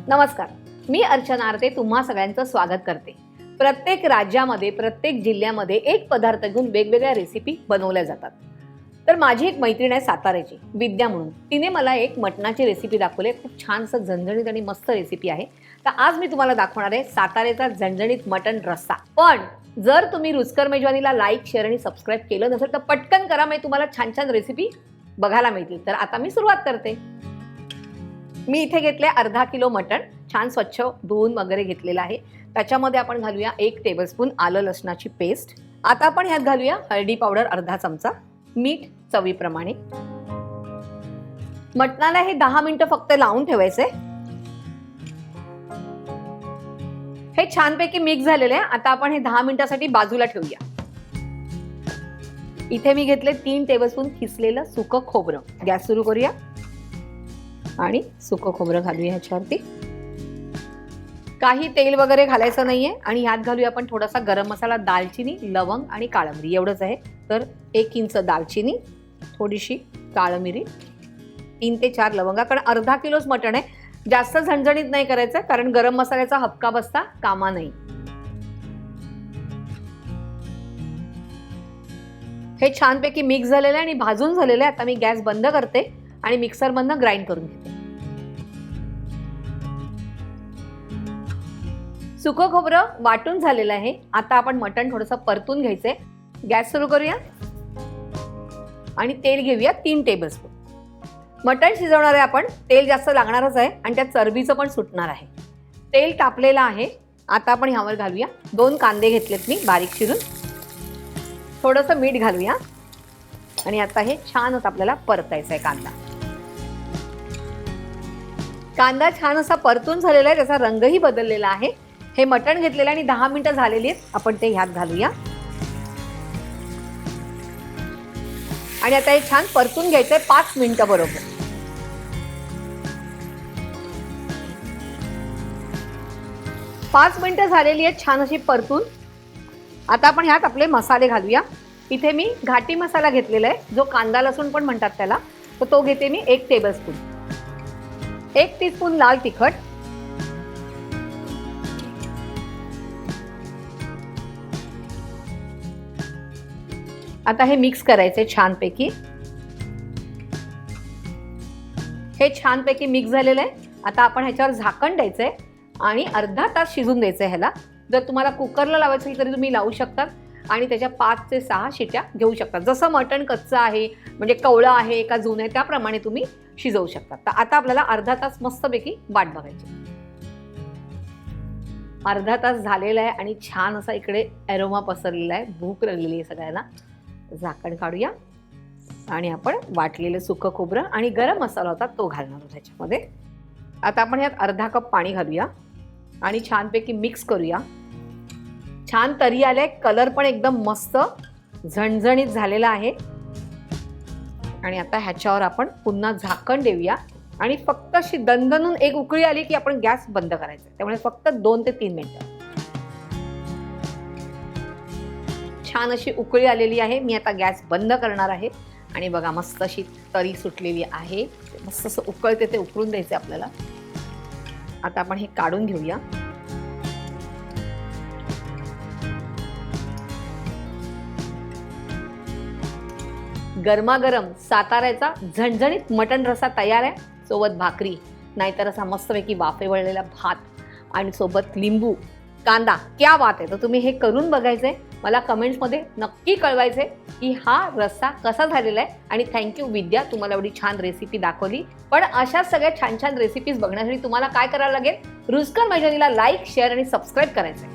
नमस्कार, मी अर्चना आरते तुम्हा सगळ्यांचं स्वागत करते। प्रत्येक राज्यामध्ये प्रत्येक जिल्ह्यामध्ये एक पदार्थ घेऊन वेगवेगळ्या रेसिपी बनवल्या जातात। तर माझी एक मैत्रीण आहे साताऱ्याची, विद्या म्हणून, तिने मला एक मटणाची रेसिपी दाखवली। खूप छान असं झणझणीत आणि मस्त रेसिपी आहे। तर आज मी तुम्हाला दाखवणार आहे साताऱ्याचा झणझणीत मटण रस्सा। पण जर तुम्ही रुचकर मेजवानीला लाईक, शेअर आणि सबस्क्राइब केलं नसेल तर पटकन करा, म्हणजे तुम्हाला छान छान रेसिपी बघायला मिळतील। तर आता मी सुरुवात करते। मी इथे घेतले अर्धा किलो मटण, छान स्वच्छ धुवून वगैरे घेतलेलं आहे। त्याच्यामध्ये आपण घालूया 1 टेबलस्पून आलं लसणाची पेस्ट। आता आपण ह्यात घालूया हळदी पावडर अर्धा चमचा, मीठ चवीप्रमाणे। मटणाला हे 10 मिनिटं फक्त लावून ठेवायचे। हे छानपैकी मिक्स झालेले आहे। आता आपण हे 10 मिनिटांसाठी बाजूला ठेवूया। इथे मी घेतले 3 टेबलस्पून किसलेलं सुकं खोबरं। गॅस सुरू करूया आणि सुकं खोबरं घालूया ह्याच्यावरती। काही तेल वगैरे घालायचं नाहीये आणि यात घालूया आपण थोडासा गरम मसाला, दालचिनी, लवंग आणि काळी मिरी, एवढंच आहे। तर 1 इंच दालचिनी, थोडीशी काळी मिरी, 3 ते 4 लवंगा, कारण अर्धा किलोच मटण आहे। जास्त झणझणीत नाही करायचं, कारण गरम मसाल्याचा हबका बसता कामा नाही। हे छानपैकी मिक्स झालेलं आहे आणि भाजून झालेलं आहे। आता मी गॅस बंद करते आणि मिक्सर मधनं ग्राइंड करून घेते। सुकं खोबरं वाटून झालेलं आहे। आता आपण मटण थोडंसं परतून घ्यायचंय। गॅस सुरू करूया आणि तेल घेऊया 3 टेबलस्पून। मटण शिजवणार आहे आपण, तेल जास्त लागणारच आहे आणि त्यात चरबीचं पण सुटणार आहे। तेल तापलेलं आहे। आता आपण ह्यावर घालूया 2 कांदे घेतलेत मी बारीक चिरून, थोडंसं मीठ घालूया आणि आता हे छान असं आपल्याला परतायचं आहे। कांदा छान असा परतून झालेला आहे, त्याचा रंगही बदललेला आहे। हे मटण घेतलेलं आणि 10 मिनिटं झालेली आहेत, आपण ते ह्यात घालूया आणि आता हे छान परतून घ्यायचंय 5 मिनिटं बरोबर। 5 मिनिटं झालेली आहेत छान अशी परतून। आता आपण ह्यात आपले मसाले घालूया। इथे मी घाटी मसाला घेतलेला आहे, जो कांदा लसूण पण म्हणतात त्याला, तर तो घेते मी 1 टेबलस्पून। 1 टीस्पून लाल तिखट, आता हे मिक्स करायचे छानपैकी। हे छानपैकी मिक्स झालेलं आहे। आता आपण ह्याच्यावर झाकण द्यायचंय आणि अर्धा तास शिजून द्यायचंय ह्याला। जर तुम्हाला कुकरला लावायचं असेल तरी तुम्ही लावू शकता आणि त्याच्या 5 ते 6 शिट्या घेऊ शकता। जसं मटण कच्चं आहे, म्हणजे कवळं आहे का जुनं आहे, त्याप्रमाणे तुम्ही शिजवू शकता। तर आता आपल्याला अर्धा तास मस्तपैकी वाट बघायची। अर्धा तास झालेला आहे आणि छान असा इकडे एरोमा पसरलेला आहे, भूक लागलेली आहे सगळ्यांना। झाकण काढूया आणि आपण वाटलेलं सुकं खोबरं आणि गरम मसाला होता तो घालणार आहोत ह्याच्यामध्ये। आता आपण ह्यात अर्धा कप पाणी घालूया आणि छानपैकी मिक्स करूया। छान तरी आले, कलर पण एकदम मस्त झणझणीत झालेला आहे आणि आता ह्याच्यावर आपण पुन्हा झाकण देऊया आणि फक्त अशी दणदणून एक उकळी आली की आपण गॅस बंद करायचा। त्यामुळे फक्त 2 ते 3 मिनिटं। छान अशी उकळी आलेली आहे। मी आता गॅस बंद करणार आहे आणि बघा मस्त अशी तरी सुटलेली आहे। मस्त असं उकळते ते उकळून द्यायचे आपल्याला। आता आपण हे काढून घेऊया। गरमागरम साताऱ्याचा झणझणीत मटण रस्सा तयार आहे। सोबत भाकरी, नाहीतर असा मस्तपैकी वाफे वळलेला भात आणि सोबत लिंबू, कांदा, क्या बात आहे। तर तुम्ही हे करून बघायचंय, मला कमेंट्समध्ये नक्की कळवायचंय की हा रस्सा कसा झालेला आहे। आणि थँक्यू विद्या, तुम्हाला एवढी छान रेसिपी दाखवली। पण अशाच सगळ्या छान छान रेसिपीज बघण्यासाठी तुम्हाला काय करायला लागेल, रुचकर मेजवानीला लाईक, शेअर आणि सबस्क्राईब करायचंय।